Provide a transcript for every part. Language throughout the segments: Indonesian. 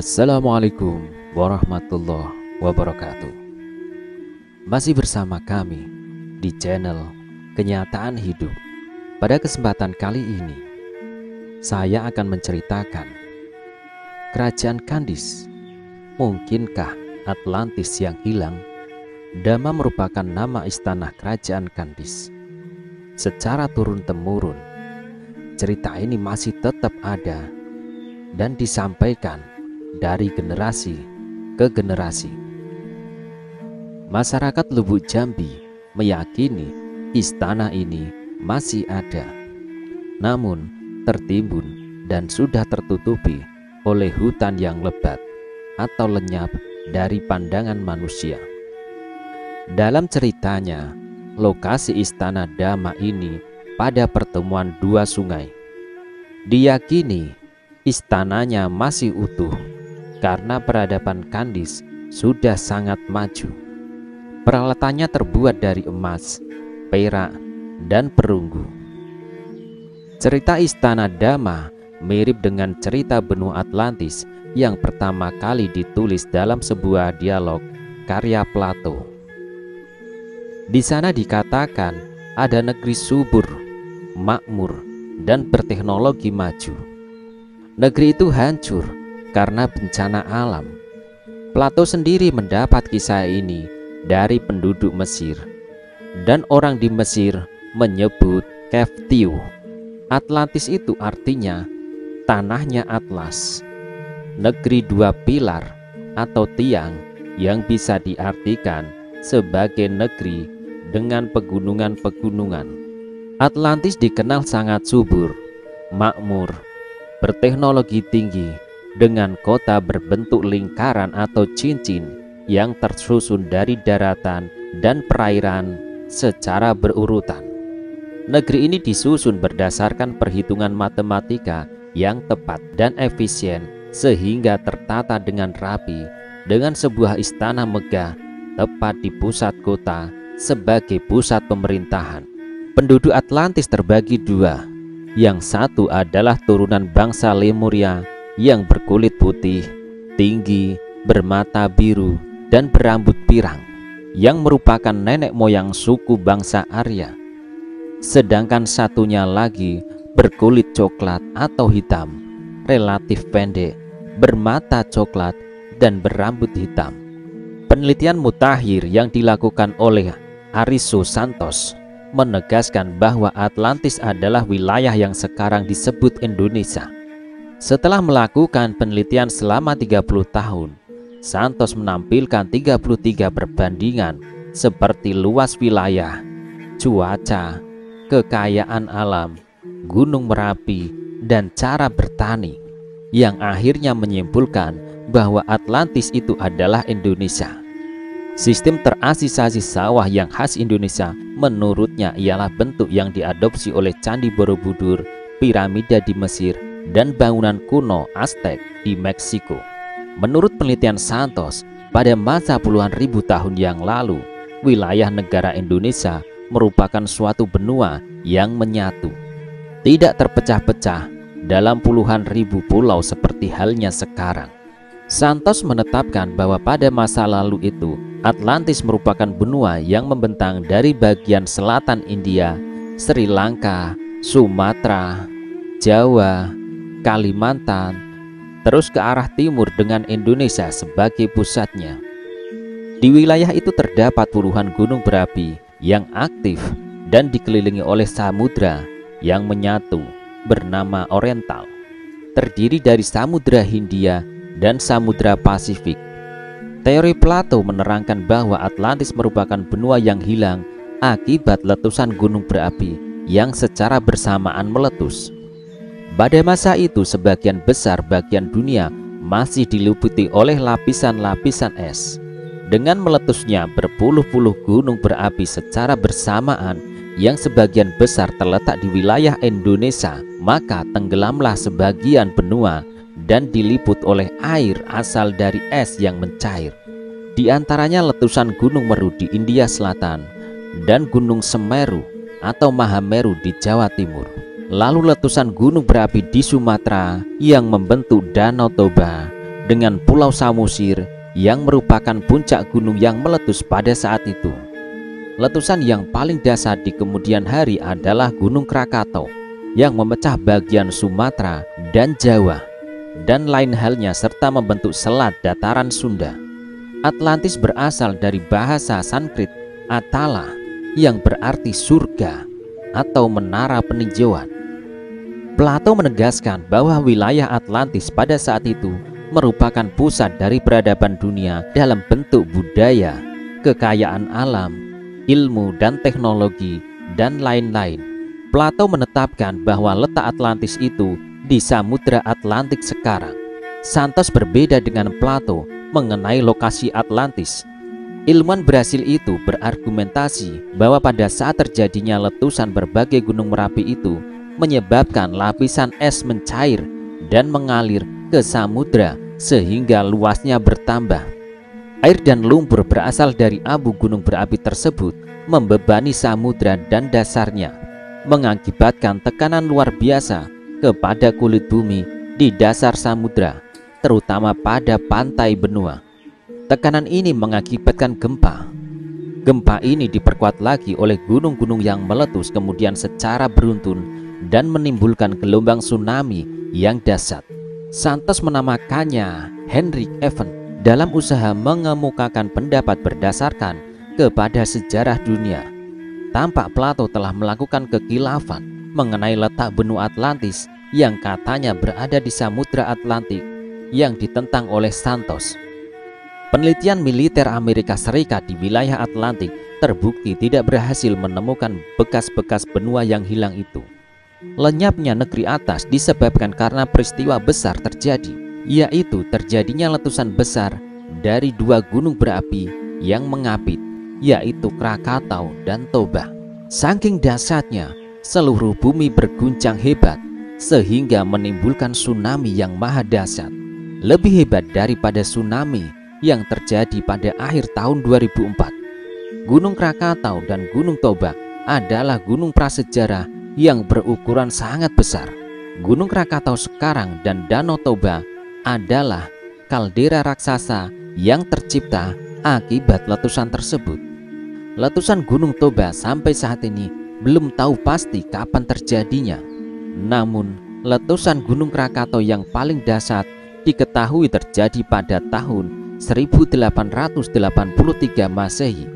Assalamualaikum warahmatullahi wabarakatuh. Masih bersama kami di channel Kenyataan Hidup. Pada kesempatan kali ini, saya akan menceritakan Kerajaan Kandis. Mungkinkah Atlantis yang hilang? Dama merupakan nama istana Kerajaan Kandis. Secara turun-temurun, cerita ini masih tetap ada dan disampaikan dari generasi ke generasi. Masyarakat Lubuk Jambi meyakini istana ini masih ada, namun tertimbun dan sudah tertutupi oleh hutan yang lebat atau lenyap dari pandangan manusia. Dalam ceritanya, lokasi istana Dama ini pada pertemuan dua sungai. Diyakini istananya masih utuh karena peradaban Kandis sudah sangat maju. Peralatannya terbuat dari emas, perak, dan perunggu. Cerita istana Dama mirip dengan cerita benua Atlantis yang pertama kali ditulis dalam sebuah dialog karya Plato. Di sana dikatakan ada negeri subur, makmur, dan berteknologi maju. Negeri itu hancur karena bencana alam. Plato sendiri mendapat kisah ini dari penduduk Mesir, dan orang di Mesir menyebut Keftiu. Atlantis itu artinya tanahnya atlas, negeri dua pilar atau tiang yang bisa diartikan sebagai negeri dengan pegunungan-pegunungan. Atlantis dikenal sangat subur, makmur, berteknologi tinggi, dengan kota berbentuk lingkaran atau cincin yang tersusun dari daratan dan perairan secara berurutan. Negeri ini disusun berdasarkan perhitungan matematika yang tepat dan efisien sehingga tertata dengan rapi, dengan sebuah istana megah tepat di pusat kota sebagai pusat pemerintahan. Penduduk Atlantis terbagi dua. Yang satu adalah turunan bangsa Lemuria yang berkulit putih, tinggi, bermata biru, dan berambut pirang, yang merupakan nenek moyang suku bangsa Arya. Sedangkan satunya lagi berkulit coklat atau hitam, relatif pendek, bermata coklat, dan berambut hitam. Penelitian mutakhir yang dilakukan oleh Ariso Santos menegaskan bahwa Atlantis adalah wilayah yang sekarang disebut Indonesia. Setelah melakukan penelitian selama 30 tahun, Santos menampilkan 33 perbandingan seperti luas wilayah, cuaca, kekayaan alam, gunung Merapi, dan cara bertani, yang akhirnya menyimpulkan bahwa Atlantis itu adalah Indonesia. Sistem terasisasi sawah yang khas Indonesia menurutnya ialah bentuk yang diadopsi oleh Candi Borobudur, piramida di Mesir, dan bangunan kuno Aztec di Meksiko. Menurut penelitian Santos, pada masa puluhan ribu tahun yang lalu, wilayah negara Indonesia merupakan suatu benua yang menyatu, tidak terpecah-pecah dalam puluhan ribu pulau seperti halnya sekarang. Santos menetapkan bahwa pada masa lalu itu Atlantis merupakan benua yang membentang dari bagian selatan India, Sri Lanka, Sumatera, Jawa, Kalimantan, terus ke arah timur dengan Indonesia sebagai pusatnya. Di wilayah itu terdapat puluhan gunung berapi yang aktif dan dikelilingi oleh samudra yang menyatu bernama Oriental, terdiri dari Samudra Hindia dan Samudra Pasifik. Teori Plato menerangkan bahwa Atlantis merupakan benua yang hilang akibat letusan gunung berapi yang secara bersamaan meletus. Pada masa itu sebagian besar bagian dunia masih diliputi oleh lapisan-lapisan es. Dengan meletusnya berpuluh-puluh gunung berapi secara bersamaan yang sebagian besar terletak di wilayah Indonesia, maka tenggelamlah sebagian benua dan diliput oleh air asal dari es yang mencair. Di antaranya letusan Gunung Meru di India Selatan dan Gunung Semeru atau Mahameru di Jawa Timur. Lalu letusan gunung berapi di Sumatera yang membentuk Danau Toba dengan Pulau Samosir yang merupakan puncak gunung yang meletus pada saat itu. Letusan yang paling dahsyat di kemudian hari adalah Gunung Krakatau yang memecah bagian Sumatera dan Jawa dan lain halnya serta membentuk selat dataran Sunda. Atlantis berasal dari bahasa Sanskrit Atala yang berarti surga atau menara peninjauan. Plato menegaskan bahwa wilayah Atlantis pada saat itu merupakan pusat dari peradaban dunia dalam bentuk budaya, kekayaan alam, ilmu dan teknologi, dan lain-lain. Plato menetapkan bahwa letak Atlantis itu di Samudra Atlantik sekarang. Santos berbeda dengan Plato mengenai lokasi Atlantis. Ilmuwan Brasil itu berargumentasi bahwa pada saat terjadinya letusan berbagai gunung Merapi itu menyebabkan lapisan es mencair dan mengalir ke samudra sehingga luasnya bertambah. Air dan lumpur berasal dari abu gunung berapi tersebut membebani samudra dan dasarnya, mengakibatkan tekanan luar biasa kepada kulit bumi di dasar samudra, terutama pada pantai benua. Tekanan ini mengakibatkan gempa. Gempa ini diperkuat lagi oleh gunung-gunung yang meletus kemudian secara beruntun dan menimbulkan gelombang tsunami yang dahsyat. Santos menamakannya Henrik Even dalam usaha mengemukakan pendapat berdasarkan kepada sejarah dunia. Tampak Plato telah melakukan kekilafan mengenai letak benua Atlantis yang katanya berada di Samudra Atlantik yang ditentang oleh Santos. Penelitian militer Amerika Serikat di wilayah Atlantik terbukti tidak berhasil menemukan bekas-bekas benua yang hilang itu. Lenyapnya negeri atas disebabkan karena peristiwa besar terjadi, yaitu terjadinya letusan besar dari dua gunung berapi yang mengapit, yaitu Krakatau dan Toba. Saking dahsyatnya, seluruh bumi berguncang hebat sehingga menimbulkan tsunami yang maha dahsyat, lebih hebat daripada tsunami yang terjadi pada akhir tahun 2004. Gunung Krakatau dan Gunung Toba adalah gunung prasejarah yang berukuran sangat besar. Gunung Krakatau sekarang dan Danau Toba adalah kaldera raksasa yang tercipta akibat letusan tersebut. Letusan Gunung Toba sampai saat ini belum tahu pasti kapan terjadinya. Namun, letusan Gunung Krakatau yang paling dahsyat diketahui terjadi pada tahun 1883 Masehi.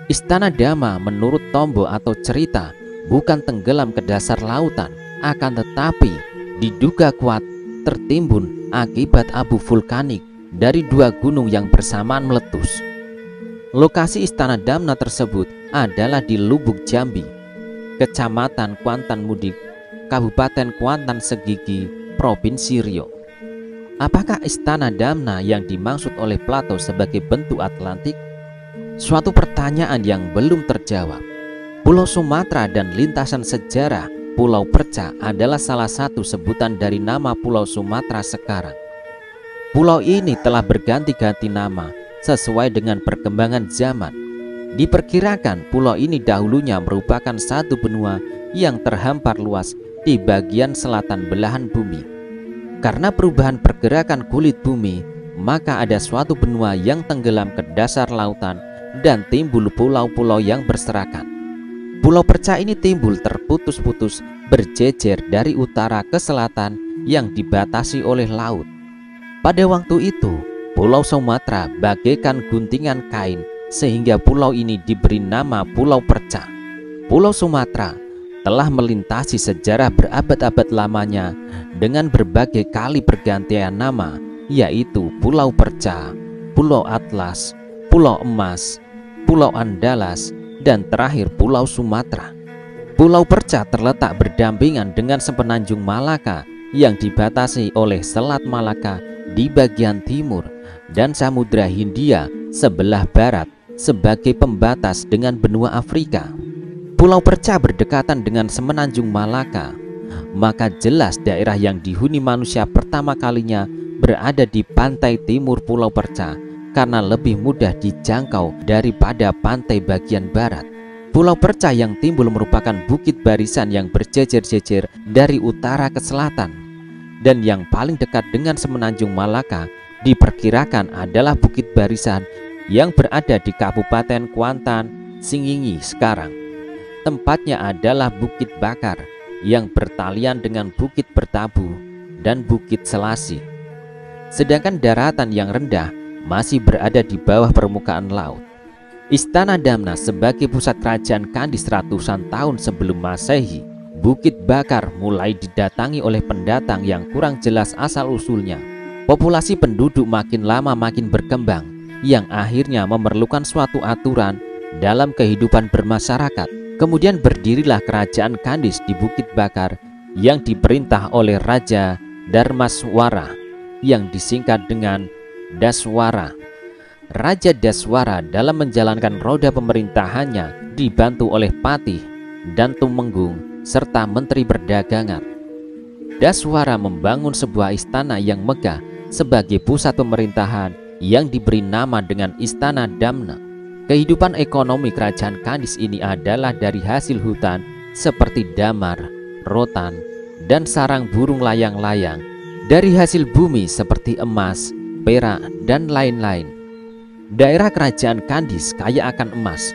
Istana Dama menurut Tombo atau cerita bukan tenggelam ke dasar lautan, akan tetapi diduga kuat tertimbun akibat abu vulkanik dari dua gunung yang bersamaan meletus. Lokasi Istana Damna tersebut adalah di Lubuk Jambi, Kecamatan Kuantan Mudik, Kabupaten Kuantan Segigi, Provinsi Riau. Apakah Istana Damna yang dimaksud oleh Plato sebagai bentuk Atlantik? Suatu pertanyaan yang belum terjawab. Pulau Sumatera dan lintasan sejarah Pulau Perca adalah salah satu sebutan dari nama Pulau Sumatera sekarang. Pulau ini telah berganti-ganti nama sesuai dengan perkembangan zaman. Diperkirakan pulau ini dahulunya merupakan satu benua yang terhampar luas di bagian selatan belahan bumi. Karena perubahan pergerakan kulit bumi, maka ada suatu benua yang tenggelam ke dasar lautan dan timbul pulau-pulau yang berserakan. Pulau Perca ini timbul terputus-putus berjejer dari utara ke selatan yang dibatasi oleh laut. Pada waktu itu, Pulau Sumatera bagaikan guntingan kain sehingga pulau ini diberi nama Pulau Perca. Pulau Sumatera telah melintasi sejarah berabad-abad lamanya dengan berbagai kali pergantian nama, yaitu Pulau Perca, Pulau Atlas, Pulau Emas, Pulau Andalas, dan terakhir Pulau Sumatera. Pulau Perca terletak berdampingan dengan semenanjung Malaka yang dibatasi oleh Selat Malaka di bagian timur dan Samudra Hindia sebelah barat sebagai pembatas dengan benua Afrika. Pulau Perca berdekatan dengan semenanjung Malaka, maka jelas daerah yang dihuni manusia pertama kalinya berada di pantai timur Pulau Perca karena lebih mudah dijangkau daripada pantai bagian barat. Pulau Perca yang timbul merupakan bukit barisan yang berjejer-jejer dari utara ke selatan, dan yang paling dekat dengan semenanjung Malaka diperkirakan adalah Bukit Barisan yang berada di Kabupaten Kuantan, Singingi sekarang. Tempatnya adalah Bukit Bakar yang bertalian dengan Bukit Bertabu dan Bukit Selasi. Sedangkan daratan yang rendah masih berada di bawah permukaan laut. Istana Damna sebagai pusat kerajaan Kandis ratusan tahun sebelum Masehi, Bukit Bakar mulai didatangi oleh pendatang yang kurang jelas asal-usulnya. Populasi penduduk makin lama makin berkembang, yang akhirnya memerlukan suatu aturan dalam kehidupan bermasyarakat. Kemudian berdirilah kerajaan Kandis di Bukit Bakar yang diperintah oleh Raja Darmaswara yang disingkat dengan Daswara. Raja Daswara dalam menjalankan roda pemerintahannya dibantu oleh Patih dan Tumenggung serta Menteri Perdagangan. Daswara membangun sebuah istana yang megah sebagai pusat pemerintahan yang diberi nama dengan Istana Damna. Kehidupan ekonomi kerajaan Kandis ini adalah dari hasil hutan seperti damar, rotan, dan sarang burung layang-layang, dari hasil bumi seperti emas, perak, dan lain-lain. Daerah kerajaan Kandis kaya akan emas,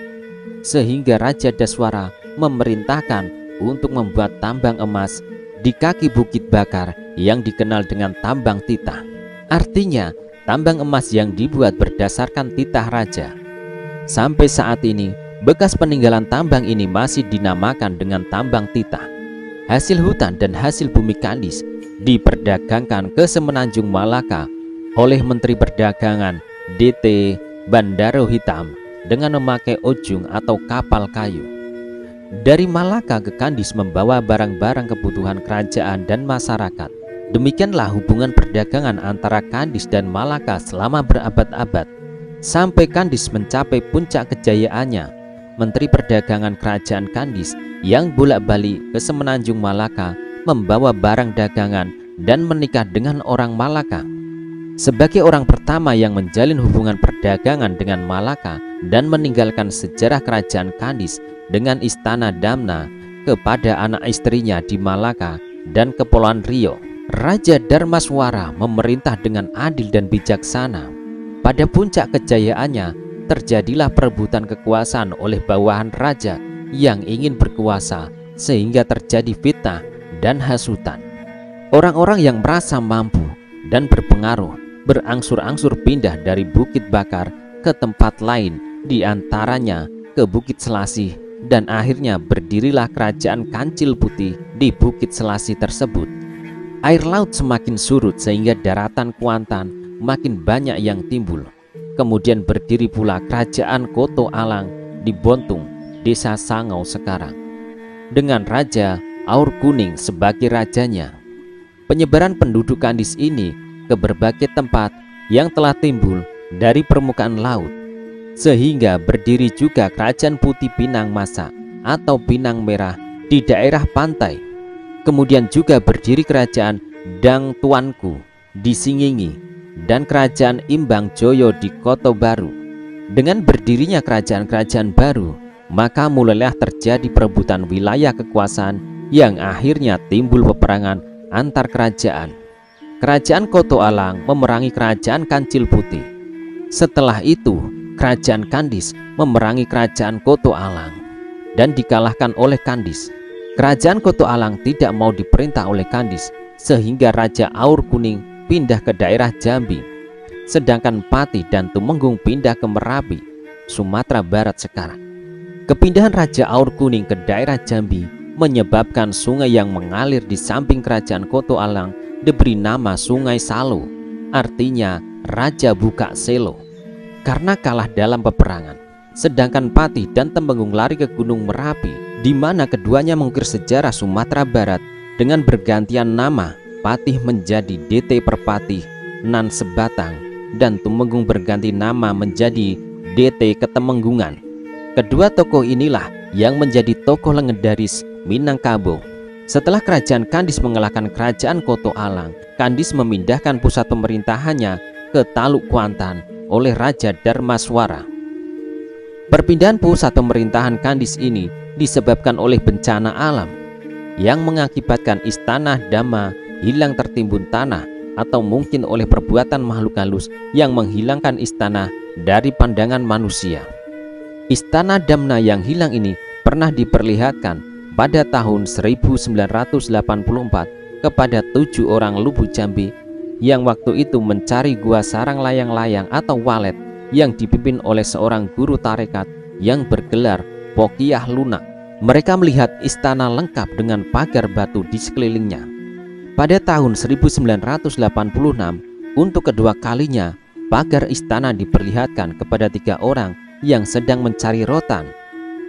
sehingga Raja Daswara memerintahkan untuk membuat tambang emas di kaki Bukit Bakar yang dikenal dengan tambang titah. Artinya, tambang emas yang dibuat berdasarkan titah raja. Sampai saat ini, bekas peninggalan tambang ini masih dinamakan dengan tambang titah. Hasil hutan dan hasil bumi Kandis diperdagangkan ke Semenanjung Malaka oleh Menteri Perdagangan DT Bandaro Hitam dengan memakai ojung atau kapal kayu. Dari Malaka ke Kandis membawa barang-barang kebutuhan kerajaan dan masyarakat. Demikianlah hubungan perdagangan antara Kandis dan Malaka selama berabad-abad. Sampai Kandis mencapai puncak kejayaannya, Menteri Perdagangan Kerajaan Kandis yang bolak-balik ke Semenanjung Malaka membawa barang dagangan dan menikah dengan orang Malaka. Sebagai orang pertama yang menjalin hubungan perdagangan dengan Malaka dan meninggalkan sejarah kerajaan Kandis dengan Istana Damna kepada anak istrinya di Malaka dan Kepulauan Riau, Raja Darmaswara memerintah dengan adil dan bijaksana. Pada puncak kejayaannya, terjadilah perebutan kekuasaan oleh bawahan raja yang ingin berkuasa, sehingga terjadi fitnah dan hasutan. Orang-orang yang merasa mampu dan berpengaruh berangsur-angsur pindah dari Bukit Bakar ke tempat lain, di antaranya ke Bukit Selasi, dan akhirnya berdirilah kerajaan Kancil Putih di Bukit Selasi tersebut. Air laut semakin surut sehingga daratan Kuantan makin banyak yang timbul. Kemudian berdiri pula kerajaan Koto Alang di Bontung, Desa Sangau sekarang, dengan Raja Aur Kuning sebagai rajanya. Penyebaran penduduk Kandis ini ke berbagai tempat yang telah timbul dari permukaan laut, sehingga berdiri juga kerajaan Putih Pinang Masa atau Pinang Merah di daerah pantai. Kemudian juga berdiri kerajaan Dang Tuanku di Singingi dan kerajaan Imbang Joyo di Koto Baru. Dengan berdirinya kerajaan-kerajaan baru, maka mulailah terjadi perebutan wilayah kekuasaan yang akhirnya timbul peperangan antar kerajaan. Kerajaan Koto Alang memerangi kerajaan Kancil Putih. Setelah itu, kerajaan Kandis memerangi kerajaan Koto Alang dan dikalahkan oleh Kandis. Kerajaan Koto Alang tidak mau diperintah oleh Kandis, sehingga Raja Aur Kuning pindah ke daerah Jambi, sedangkan Patih dan Tumenggung pindah ke Merapi, Sumatera Barat sekarang. Kepindahan Raja Aur Kuning ke daerah Jambi menyebabkan sungai yang mengalir di samping kerajaan Koto Alang diberi nama Sungai Salo, artinya Raja Buka Selo, karena kalah dalam peperangan. Sedangkan Patih dan Temenggung lari ke Gunung Merapi, di mana keduanya mengukir sejarah Sumatera Barat dengan bergantian nama. Patih menjadi DT Perpatih Nan Sebatang dan Tumenggung berganti nama menjadi DT Ketemenggungan. Kedua tokoh inilah yang menjadi tokoh legendaris Minangkabau. Setelah kerajaan Kandis mengalahkan kerajaan Koto Alang, Kandis memindahkan pusat pemerintahannya ke Taluk Kuantan oleh Raja Darmaswara. Perpindahan pusat pemerintahan Kandis ini disebabkan oleh bencana alam yang mengakibatkan Istana Dama hilang tertimbun tanah atau mungkin oleh perbuatan makhluk halus yang menghilangkan istana dari pandangan manusia. Istana Damna yang hilang ini pernah diperlihatkan pada tahun 1984 kepada 7 orang lubu Jambi yang waktu itu mencari gua sarang layang-layang atau walet yang dipimpin oleh seorang guru tarekat yang bergelar Pokiyah Lunak. Mereka melihat istana lengkap dengan pagar batu di sekelilingnya. Pada tahun 1986, untuk kedua kalinya, pagar istana diperlihatkan kepada 3 orang yang sedang mencari rotan.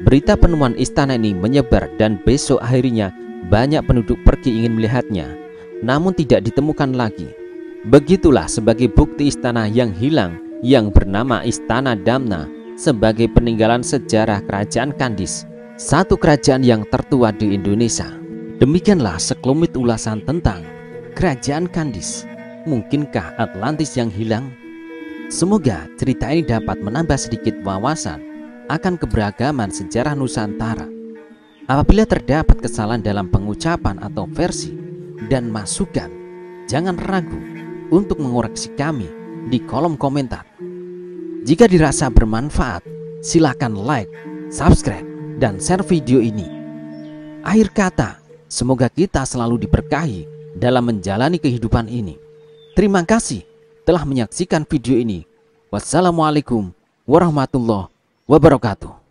Berita penemuan istana ini menyebar dan besok akhirnya banyak penduduk pergi ingin melihatnya, namun tidak ditemukan lagi. Begitulah sebagai bukti istana yang hilang yang bernama Istana Damna sebagai peninggalan sejarah Kerajaan Kandis, satu kerajaan yang tertua di Indonesia. Demikianlah sekelumit ulasan tentang Kerajaan Kandis. Mungkinkah Atlantis yang hilang? Semoga cerita ini dapat menambah sedikit wawasan akan keberagaman sejarah Nusantara. Apabila terdapat kesalahan dalam pengucapan atau versi dan masukan, jangan ragu untuk mengoreksi kami di kolom komentar. Jika dirasa bermanfaat, silakan like, subscribe, dan share video ini. Akhir kata, semoga kita selalu diberkahi dalam menjalani kehidupan ini. Terima kasih telah menyaksikan video ini. Wassalamualaikum warahmatullahi wabarakatuh.